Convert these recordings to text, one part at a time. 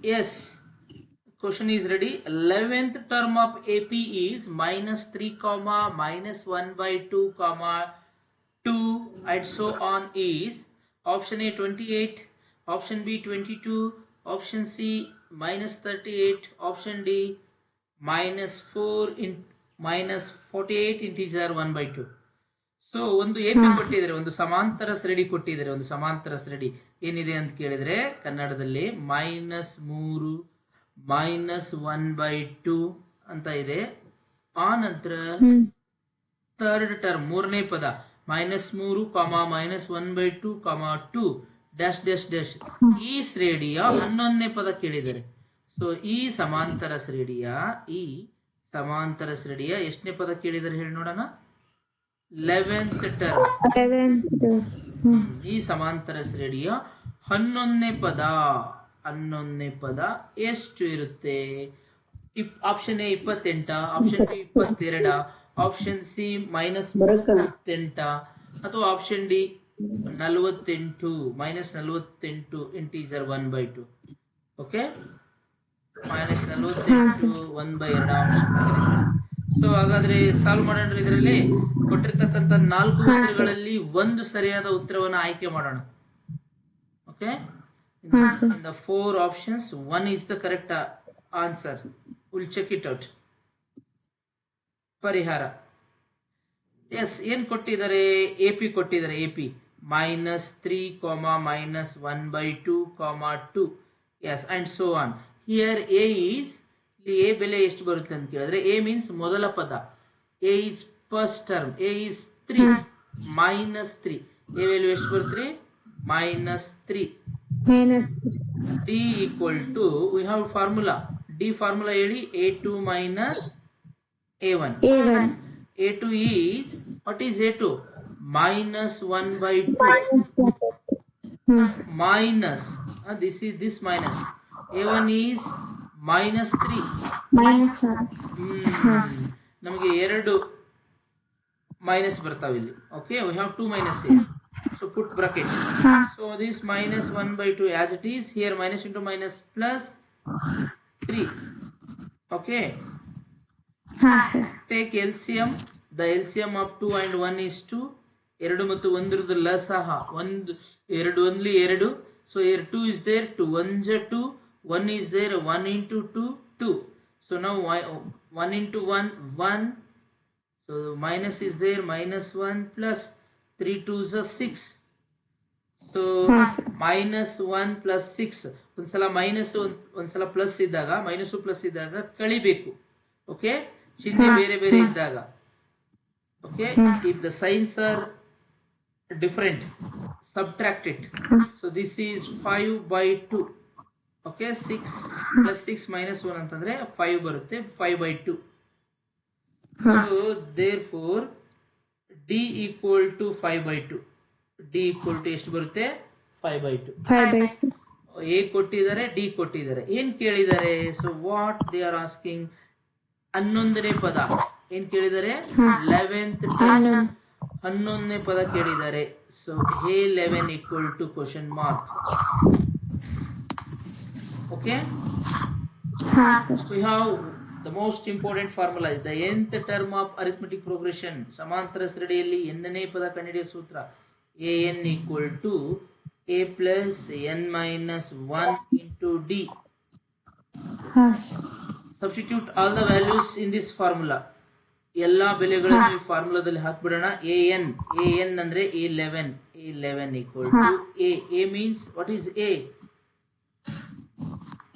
Yes. Question is ready. 11th term of AP is minus 3 comma minus 1 by 2 comma 2 and so on is option A 28, option B 22, option C minus 38, option D minus 4 in minus 48 integer 1 by 2. So ಒಂದು A P ಕೊಟ್ಟಿದ್ದಾರೆ, ಒಂದು ಸಮಾಂತರ ಶ್ರೇಣಿ ಕೊಟ್ಟಿದ್ದಾರೆ. ಒಂದು ಸಮಾಂತರ ಶ್ರೇಣಿ ಏನಿದೆ ಅಂತ ಕೇಳಿದ್ರೆ ಕನ್ನಡದಲ್ಲಿ -3 -1/2 ಅಂತ ಇದೆ. ಆ ನಂತರ ಥರ್ಡ್ ಟರ್ಮ್ ಮೂರನೇ ಪದ -3 -1/2 2 ಡ್ಯಾಶ್ ಡ್ಯಾಶ್ ಡ್ಯಾಶ್ ಈ ಶ್ರೇಣಿಯ 11ನೇ ಪದ ಕೇಳಿದ್ದಾರೆ. ಸೊ ಈ ಸಮಾಂತರ ಶ್ರೇಣಿಯ ಎಷ್ಟನೇ ಪದ ಕೇಳಿದ್ದಾರೆ ಹೇಳಿ ನೋಡೋಣ. 11th term. ಈ ಸಮಾಂತರ ಶ್ರೇಣಿಯ 11ನೇ ಪದ ಎಷ್ಟು ಇರುತ್ತೆ? Option A 28, option B 22, option C -38 ಅಥವಾ option D 48 -48 integer 1/2. Okay, -48 1/2. So ಹಾಗಾದ್ರೆ ಸಾಲ್ವ್ ಮಾಡೋಣ. ಇದರಲ್ಲಿ ಕೊಟ್ಟಿರ್ತಕ್ಕಂಥ 4 ಉತ್ತರಗಳಲ್ಲಿ ಒಂದು ಸರಿಯಾದ ಉತ್ತರವನ್ನು ಆಯ್ಕೆ ಮಾಡೋಣ. Okay, in the 4 options 1 is the correct answer. We'll check it out. ಪರಿಹಾರ. ಎಸ್, ಏನ್ ಕೊಟ್ಟಿದ್ದಾರೆ? ಎಪಿ ಕೊಟ್ಟಿದ್ದಾರೆ. AP -3 -1/2 2 S and so on. Here a is, ಇಲ್ಲಿ ಎ ಬೆಲೆ ಎಷ್ಟು ಬರುತ್ತೆ ಅಂತ ಕೇಳಿದ್ರೆ ಎ ಮೀನ್ಸ್ ಮೊದಲ ಪದ. A is first term. A is 3 -3. A value ಎಷ್ಟು ಬರುತ್ತೆ? -3. D equal to, we have formula. D formula ಹೇಳಿ. A2 minus A1. A2 is, what is A2? -1/2 minus, this minus. A1 is -3. ನಮಗೆ 2 minus ಬರ್ತಾವೆ ಇಲ್ಲಿ. Okay, we have 2 minus here. So put bracket. So this -1/2 as it is here, minus into minus plus 3. Okay. Take LCM. The LCM of 2 and 1 is 2. 2 ಮತ್ತು 1 ಲಸಹ 1 2 only 2. So here 2 is there, 2 1s are 2, 1 is there, 1 into 2 2. So now 1 into 1 1. So minus is there, -1 plus 3 2s are 6. So -1 plus 6. ಒಂದ್ಸಲ minus ಒಂದ್ಸಲ plus ಇದ್ದಾಗ, minus plus ಇದ್ದಾಗ ಕಳಿಬೇಕು. Okay, ಚಿಹ್ನೆ ಬೇರೆ ಬೇರೆ ಇದ್ದಾಗ. Okay, if the science are different, subtract it. So this is 5/2. Okay, 6 plus 6 minus 1 ಅಂತಂದ್ರೆ 5 ಬರುತ್ತೆ. 5/2. So therefore D equal to 5/2. D equal to ಎಷ್ಟು ಬರುತ್ತೆ? 5/2. A ಕೊಟ್ಟಿದ್ದಾರೆ, ಡಿ ಕೊಟ್ಟಿದ್ದಾರೆ. ಏನ್ ಕೇಳಿದ್ದಾರೆ? So what they are asking, 11ನೇ ಪದ ಏನ್ ಕೇಳಿದ್ದಾರೆ? 11th ಟರ್ಮ್ 11ನೇ ಪದ ಕೇಳಿದ್ದಾರೆ. So A11 equal to question mark. Okay, we have the most important formula is the nth term of arithmetic progression. ಸಮಾಂತರ ಶ್ರೇಣಿಯಲ್ಲಿ nನೇ ಪದ ಕಂಡುಹಿಡಿಯುವ ಸೂತ್ರ an equal to a plus n minus 1 into d. Substitute all the values in this formula. ಎಲ್ಲಾ ಬೆಲೆಗಳನ್ನು ಈ ಫಾರ್ಮುಲಾದಲ್ಲಿ ಹಾಕ್ಬಿಡೋಣ. an ಅಂದ್ರೆ A11 equal to a means what is a?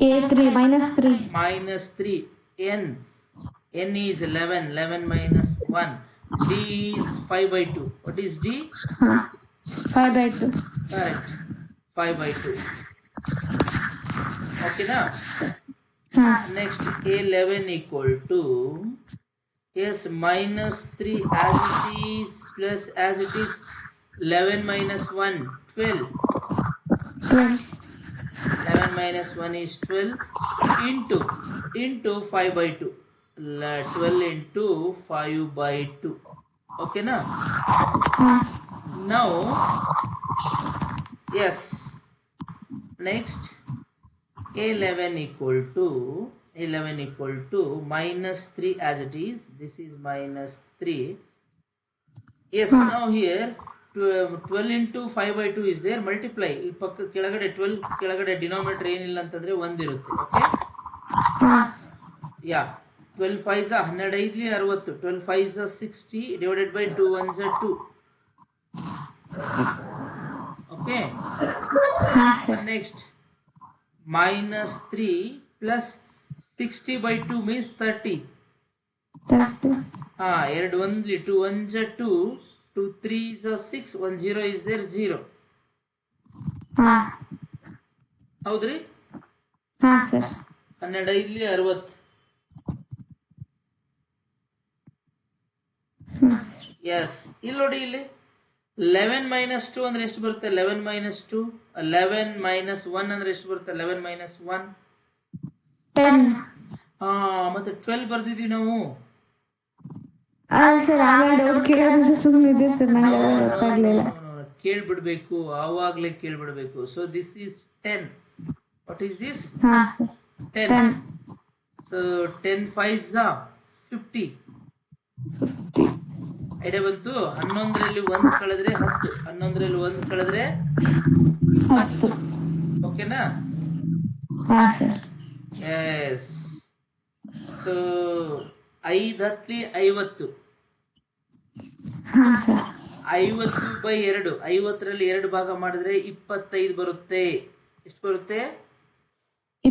A3 -3 n is 11 minus 1. D is 5/2. What is D? 5/2. Correct, 5/2. Okay na? Next A11 equal to, yes, -3 as it is plus as it is 11 minus 1 12. 11 minus 1 is 12 into 5/2. 12 into 5/2. Okay na? Now yes, next A11 equal to minus 3 as it is. This is minus 3. Yes, now here 12 into 5 by 2 is there. Multiply. ಈ ಪಕ್ಕ ಕೆಳಗಡೆ 12 ಕೆಳಗಡೆ denominator ಏನಿಲ್ಲ ಅಂತಂದ್ರೆ 1 ಇರುತ್ತೆ. Okay, yeah 12 5 12 5 60, 12 5 60 divided by 2 1 2. Okay, next minus 3 plus 60 by 2 means 30. 30. 2 1 2 1 2, 2 3 6, 1 0 is there 0. ಹೌದ್ರಿ? Sir. 12 5 60. S, ಇಲ್ಲಿ ನೋಡಿ, ಇಲ್ಲಿ 11 minus 2 ಅಂದ್ರೆ ಎಷ್ಟು ಬರುತ್ತೆ? 11 minus 2. 11 minus 1 ಅಂದ್ರೆ ಎಷ್ಟು ಬರುತ್ತೆ? 11 minus 1. 10. ಮತ್ತೆ 12 ಬರ್ದಿದೀವಿ ನಾವು. ಸರ್ ಆಮೇಲೆ ಡೌಟ್ ಕೇಳೋದು ಸುಮ್ಮನಿದೆ ಸರ್, ನಂಗೆ ಗೊತ್ತಾಗ್ಲಿಲ್ಲ. ಕೇಳ್ಬಿಡ್ಬೇಕು, ಆವಾಗ್ಲೇ ಕೇಳ್ಬಿಡ್ಬೇಕು. So this is 10. What is this? 10. So 10 5 50. Idea ಬಂತು? 11ರಲ್ಲಿ 1 ಕಳೆದ್ರೆ 10, 11ರಲ್ಲಿ 1 ಕಳೆದ್ರೆ 10. ಓಕೆನಾ? ಎಸ್. ಸೊ 5 10 50. 50 by 2, 50ರಲ್ಲಿ 2 ಭಾಗ ಮಾಡಿದ್ರೆ 25 ಬರುತ್ತೆ. ಎಷ್ಟು ಬರುತ್ತೆ?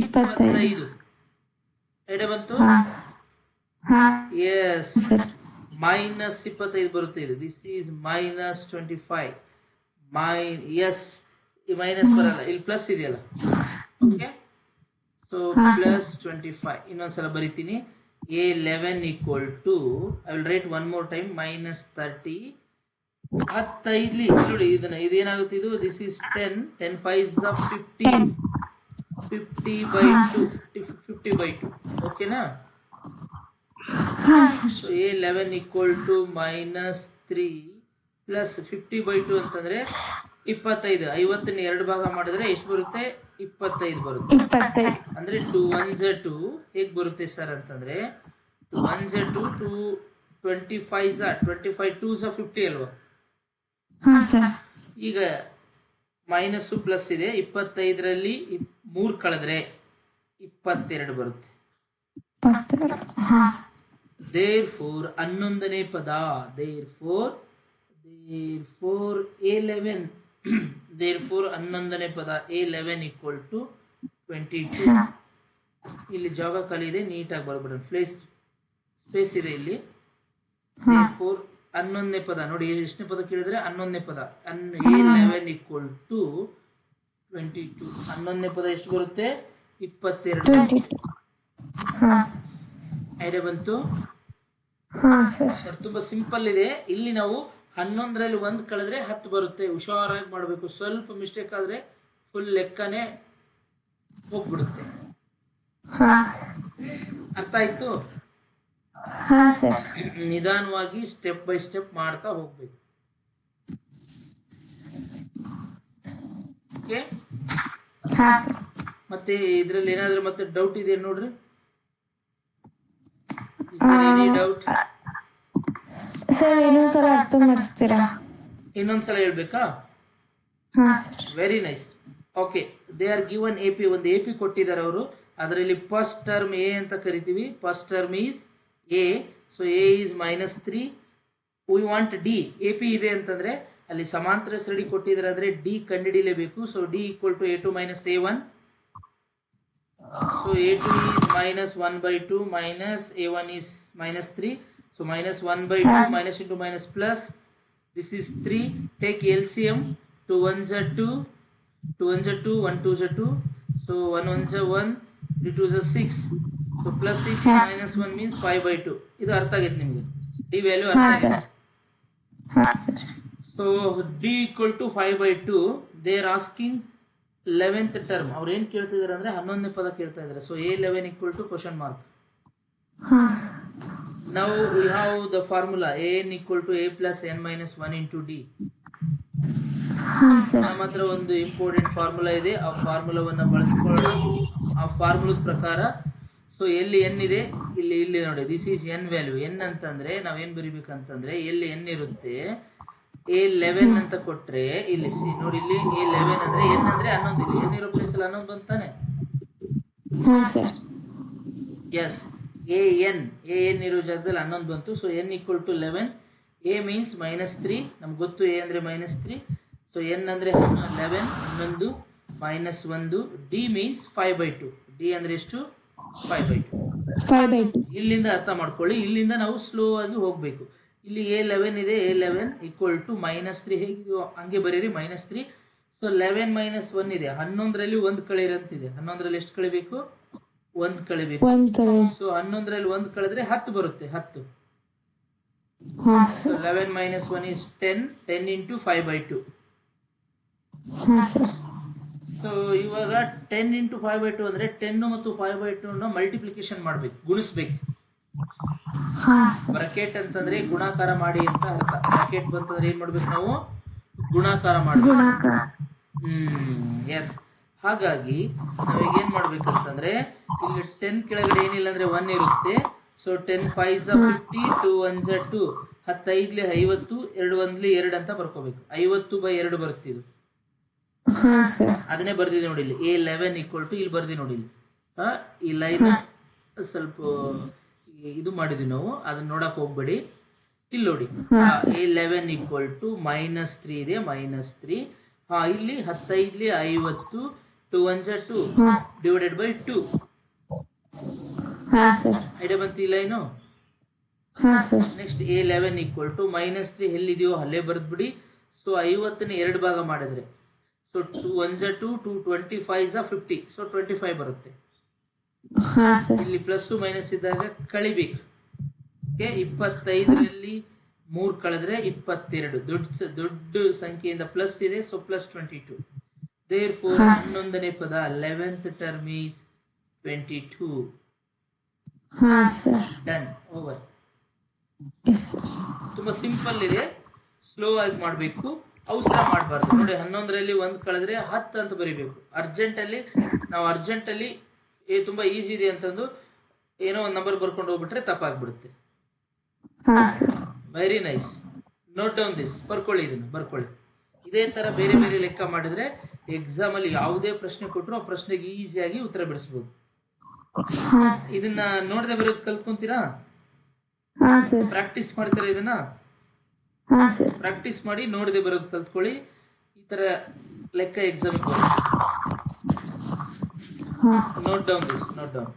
25. ಐಡಿಯಾ ಬಂತು? ಎಸ್, ಮೈನಸ್ 25 ಬರುತ್ತೆ ಇದು. This is minus 25. ಎಸ್, ಈ ಮೈನಸ್ ಬರಲ್ಲ, ಇಲ್ಲಿ ಪ್ಲಸ್ ಇದೆಯಲ್ಲ. Okay, so plus 25. ಇನ್ನೊಂದ್ಸಲ ಬರಿತೀನಿ. A11 equal to, I will write one more time, minus 30. 15 ನೋಡಿ, ಇದೇನಾಗುತ್ತೆ ಇದು? This is 10. 10 5 50. 50 by 2. 50 by 2. ಓಕೆನಾ? So A11 equal to minus 3 plus 50 by 2 ಅಂತಂದ್ರೆ 25. 50ನ 2 ಭಾಗ ಮಾಡಿದ್ರೆ ಎಷ್ಟು ಬರುತ್ತೆ? 25 ಬರುತ್ತೆ. ಅಂದ್ರೆ 2 1 2 ಹೇಗೆ ಬರುತ್ತೆ ಸರ್ ಅಂತಂದ್ರೆ 2 1 2 2 25 25 2 50 ಅಲ್ವಾ? ಈಗ ಮೈನಸ್ ಪ್ಲಸ್ ಇದೆ. 25ರಲ್ಲಿ 3 ಕಳೆದ್ರೆ 22 ಬರುತ್ತೆ. therefore 11ನೇ ಪದ, therefore A11 therefore 11ನೇ ಪದ A11 equal to 22. ಇಲ್ಲಿ ಜಾಗ ಖಾಲಿ ಇದೆ, ನೀಟಾಗಿ ಬರ್ಬಿಡೋಣ. ಸ್ಪೇಸ್ ಇದೆ ಇಲ್ಲಿ. therefore 11ನೇ ಪದ ನೋಡಿ, ಎಷ್ಟನೇ ಪದ ಕೇಳಿದ್ರೆ 11ನೇ ಪದ. A11 equal to 22. 11ನೇ ಪದ ಎಷ್ಟು ಬರುತ್ತೆ? 22. ಐಡಿಯಾ ಬಂತು? ತುಂಬಾ ಸಿಂಪಲ್ ಇದೆ. ಇಲ್ಲಿ ನಾವು 11ರಲ್ಲಿ 1 ಕಳೆದ್ರೆ 10 ಬರುತ್ತೆ. ಹುಷಾರಾಗಿ ಮಾಡಬೇಕು. ಸ್ವಲ್ಪ ಮಿಸ್ಟೇಕ್ ಆದ್ರೆ ಫುಲ್ ಲೆಕ್ಕನೇ ಹೋಗ್ಬಿಡುತ್ತೆ. ಅರ್ಥ ಆಯ್ತು? ನಿಧಾನವಾಗಿ ಸ್ಟೆಪ್ ಬೈ ಸ್ಟೆಪ್ ಮಾಡ್ತಾ ಹೋಗ್ಬೇಕು. ಓಕೆ, ಮತ್ತೆ ಇದ್ರಲ್ಲಿ ಏನಾದ್ರೂ ಮತ್ತೆ ಡೌಟ್ ಇದೆ ನೋಡ್ರಿ. ಡೌಟ್ ಸರ್ ಇನ್ನೊಂದ್ಸಲ ಅರ್ಥ ಮಾಡಿಸ್ತೀರಾ? ಇನ್ನೊಂದ್ಸಲ ಹೇಳ್ಬೇಕಾ? Very nice. Okay, they are given AP. ಒಂದು AP ಕೊಟ್ಟಿದ್ದಾರೆ ಅವರು. ಅದರಲ್ಲಿ ಫಸ್ಟ್ ಟರ್ಮ್ A ಅಂತ ಕರಿತೀವಿ. First term is A. So A is -3. We want D. AP ಇದೆ ಅಂತಂದ್ರೆ ಅಲ್ಲಿ ಸಮಾಂತರ ಸರಳಿ ಕೊಟ್ಟಿದ್ದಾರೆ ಅಂದ್ರೆ D ಕಂಡುಹಿಡಿಯಲೇಬೇಕು. So D equal to A2 minus A1. So A2 is minus 1 by 2 minus A1 is minus 3. So minus 1 by 2 minus into minus plus. This is 3. Take LCM. 2 1s are 2. 2 1s are 2. 1 2s are 2. So 1 1s are 1. 3 2s are 6. So plus 6 minus 1 means 5 by 2. ಇದು ಅರ್ಥ ಆಗಿದೆ ನಿಮಗೆ? D value ಅರ್ಥ ಆಗಿದೆ? So D equal to 5 by 2. They are asking 11th term. ಅವ್ರು ಏನ್ ಕೇಳ್ತಿದಾರೆ ಅಂದ್ರೆ 11ನೇ ಪದ ಕೇಳ್ತಾ ಇದಾರೆ. So A11 equal to question mark. Now we have the formula. An equal to A plus n minus 1 into D. ಹಾ sir. ನಮ್ಮ ಹತ್ರ ಒಂದು ಇಂಪಾರ್ಟೆಂಟ್ ಫಾರ್ಮುಲಾ ಇದೆ, ಆ ಫಾರ್ಮುಲಾವನ್ನು ಬಳಸ್ಕೊಳ್ಳೋಣ. ಆ ಫಾರ್ಮುಲದ ಪ್ರಕಾರ ಸೊ ಎಲ್ಲಿ ಎನ್ ಇದೆ, ಇಲ್ಲಿ ಇಲ್ಲಿ ನೋಡಿ, this is N value. N ಅಂತಂದ್ರೆ ನಾವೇನ್ ಬರಿಬೇಕಂತಂದ್ರೆ ಎಲ್ಲಿ ಎನ್ ಇರುತ್ತೆ A11 ಅಂತ ಕೊಟ್ರೆ ಇಲ್ಲಿ ನೋಡಿ, ಇಲ್ಲಿ A11 ಅಂದ್ರೆ ಎನ್ ಅಂದ್ರೆ 11, ಇಲ್ಲಿ ಎನ್ ಇರೋ ಪ್ಲೇಸ್ ಅಲ್ಲಿ 11 ಬಂತಾನೆ. ಹಾ ಸರ್. ಎಸ್, ಎನ್ ಇರೋ ಜಾಗದಲ್ಲಿ 11 ಬಂತು. So n equal to 11. A means -3, ನಮ್ಗೆ ಗೊತ್ತು ಎ ಅಂದ್ರೆ -3. ಸೊ ಎನ್ ಅಂದ್ರೆ 11, 11 -1. D means 5/2. ಡಿ ಅಂದ್ರೆ ಎಷ್ಟು? 5/2. 5/2. ಇಲ್ಲಿಂದ ಅರ್ಥ ಮಾಡ್ಕೊಳ್ಳಿ, ಇಲ್ಲಿಂದ ನಾವು ಸ್ಲೋ ಆಗಿ ಹೋಗ್ಬೇಕು. ಇಲ್ಲಿ A11 ಇದೆ, A11 ಈಕ್ವಲ್ ಟು -3, ಹೇಗಿದೆಯೋ ಹಂಗೆ ಬರೀರಿ -3. ಸೊ 11 - 1 ಇದೆ, 11ರಲ್ಲಿ 1 ಕಳೆಯಿರಂತಿದೆ. 11ರಲ್ಲಿ ಎಷ್ಟು ಕಳಿಬೇಕು? 1 ಕಳಿಬೇಕು. ಸೊ 11ರಲ್ಲಿ 1 ಕಳೆದ್ರೆ 10 ಬರುತ್ತೆ, 10. ಹಾ ಸೊ ಸರ್. 11 - 1 is 10. 10 into 5/2. ಹಾ ಸರ್. ಸೊ ಇವಾಗ 10 into 5/2 ಅಂದ್ರೆ 10 ಮತ್ತು 5/2 ಮಲ್ಟಿಪ್ಲಿಕೇಶನ್ ಮಾಡ್ಬೇಕು, ಗುಣಿಸ್ಬೇಕು. ಹಾ ಸರ್. ಬ್ರಾಕೆಟ್ ಅಂತಂದ್ರೆ ಗುಣಾಕಾರ ಮಾಡಿ ಅಂತ ಅರ್ಥ. ಬ್ರಾಕೆಟ್ ಬಂತಂದ್ರೆ ಏನ್ ಮಾಡ್ಬೇಕು ನಾವು? ಗುಣಾಕಾರ ಮಾಡ್ಬೇಕು. ಗುಣಾಕಾರ. ಎಸ್. ಹಾಗಾಗಿ ನಾವೀಗ ಏನ್ ಮಾಡ್ಬೇಕಂತಂದ್ರೆ ಇಲ್ಲಿ 10 ಕೆಳಗಡೆ ಏನಿಲ್ಲ ಅಂದ್ರೆ 1 ಇರುತ್ತೆ. ಸೊ 10 5s 50, 2 1s 2, 10 5ಲಿ 50, 2 1ಲಿ 2 ಅಂತ ಬರ್ಕೋಬೇಕು. 50/2 ಬರುತ್ತೆ ಇದು. ಹಾ ಸರ್. ಅದನ್ನೇ ಬರ್ದಿದೆ ನೋಡಿ ಇಲ್ಲಿ. A11 ಈಕ್ವಲ್ ಟು ಇಲ್ಲಿ ಬರ್ದಿ ನೋಡಿ ಇಲ್ಲಿ. ಈ ಲೈನ್ ಸ್ವಲ್ಪ ಇದು ಮಾಡಿದ್ವಿ ನಾವು, ಅದನ್ನ ನೋಡಕ್ ಹೋಗ್ಬೇಡಿ. ಇಲ್ಲಿ ನೋಡಿ, A11 ಈಕ್ವಲ್ ಟು -3 ಇದೆ, -3. ಇಲ್ಲಿ 10 5ಲಿ 50, 2 1s 2 ಡಿವೈಡೆಡ್ ಬೈ 2. ಹಾ ಸರ್. ಐಡಿಯಾ ಬಂತು ಈ ಲೈನು? ಹಾ sir. Next A11 equal to -3 ಎಲ್ಲಿದೆಯೋ ಅಲ್ಲೇ ಬರ್ದ್ಬಿಡಿ. ಸೊ 50ನ 2 ಭಾಗ ಮಾಡಿದ್ರೆ ಸೊ 2 1s 2, 2 25s 50. ಸೊ 25 ಬರುತ್ತೆ. ಹಾ ಸರ್. ಇಲ್ಲಿ ಪ್ಲಸ್ ಮೈನಸ್ ಇದ್ದಾಗ ಕಳಿಬೇಕು. ಓಕೆ, 25ರಲ್ಲಿ 3 ಕಳೆದ್ರೆ 22. ದೊಡ್ಡ ಸಂಖ್ಯೆಯಿಂದ ಪ್ಲಸ್ ಇದೆ, ಸೊ +22. ದೇರ್ಫೋರ್ 11ನೇ ಪದ 11th ಟರ್ಮ್ ಈಸ್ 22. ಹಾ sir. Done, over. Yes sir. ತುಂಬಾ ಸಿಂಪಲ್ ಇದೆ, ಸ್ಲೋ ಆಗಿ ಮಾಡಬೇಕು, ಅವಸರ ಮಾಡಬಾರ್ದು. ನೋಡಿ, 11ರಲ್ಲಿ 1 ಕಳೆದ್ರೆ 10 ಅಂತ ಬರಿಬೇಕು. ಅರ್ಜೆಂಟಲ್ಲಿ ತುಂಬಾ ಈಸಿ ಇದೆ ಅಂತಂದು ಏನೋ ಒಂದು ನಂಬರ್ ಬರ್ಕೊಂಡು ಹೋಗ್ಬಿಟ್ರೆ ತಪ್ಪಾಗ್ಬಿಡುತ್ತೆ. ಹಾ sir. Very nice. Note down this, ಬರ್ಕೊಳ್ಳಿ, ಇದನ್ನು ಬರ್ಕೊಳ್ಳಿ. ಇದೇ ತರ ಬೇರೆ ಬೇರೆ ಲೆಕ್ಕ ಮಾಡಿದ್ರೆ ಎಕ್ಸಾಮ್ ಅಲ್ಲಿ ಯಾವುದೇ ಪ್ರಶ್ನೆ ಕೊಟ್ಟರು ಆ ಪ್ರಶ್ನೆಗೆ ಈಸಿಯಾಗಿ ಉತ್ತರ ಬಿಡಿಸಬಹುದು. ಹಾ ಇದನ್ನ ನೋಡದೆ ಬರೋದು ಕಲ್ತ್ಕೊಂತೀರಾ? ಸರ್. ಪ್ರಾಕ್ಟೀಸ್ ಮಾಡ್ತೀರಾ ಇದನ್ನ? ಹಾ ಸರ್. ಪ್ರಾಕ್ಟೀಸ್ ಮಾಡಿ, ನೋಡದೆ ಬರೋದು ಕಲ್ತ್ಕೊಳ್ಳಿ. ಈ ತರ ಲೆಕ್ಕ ಎಕ್ಸಾಮ್ ಹಾ. Note down this, note down.